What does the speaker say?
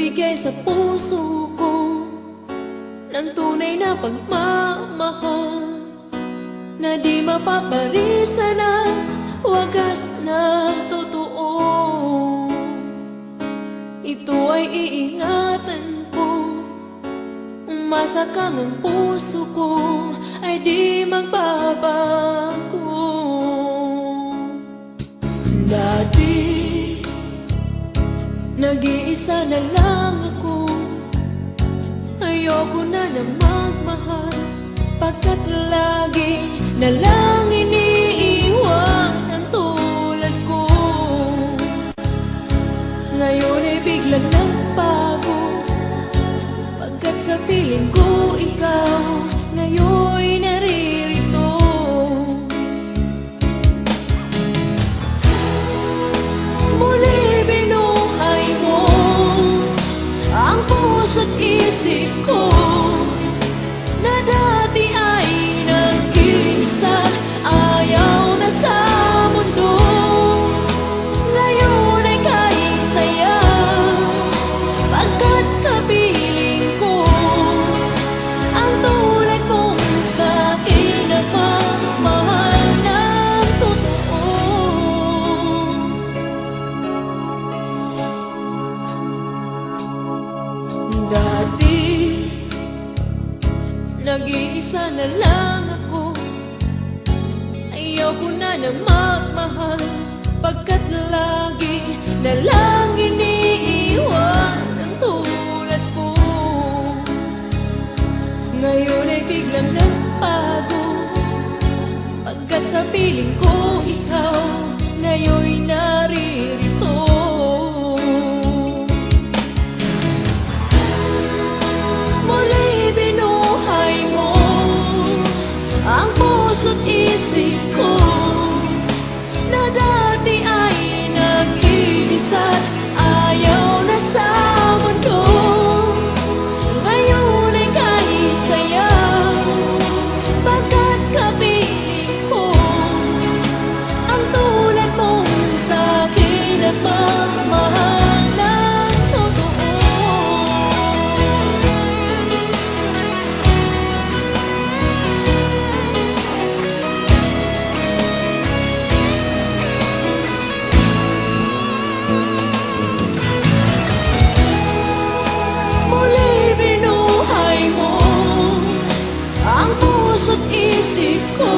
magbigay sa puso ko ng tunay na pagmamahal na di mapaparisan at wagas na totoo. Ito ay iingatan ko, umasa kang ang puso ko ay di magbabago. Dati nag-iisa na lang ako, ayoko na na magmahal, pagkat lagi na lang iniiwan ang tulad ko. Ngayon ay biglang nagbago, pagkat sa piling ko ikaw ngayon naririto. Muli binuhay mo ang puso't isip ko na dati ay nag-iisa, ayaw na sa mundo. Ngayon ay kahit saya, pagkat kapiling ko ang tulad mong sa'kin na pagmamahal ng totoo. Dati nag-iisa na lang ako, ayoko na na magmahal, pagkat lagi na lang iniiwan ang tulad ko. Ngayon ay biglang nagbago, pagkat sa piling ko ikaw ngayon naririto. Muli binuhay mo ang puso't isip ko na dati ay nag-iisa't ayaw na sa mundo. Ngayon ay kahit saya, pagkat kapiling ko ang tulad mong sa'kin at magmahal ng totoo. Muli binuhay mo ang puso't isip ko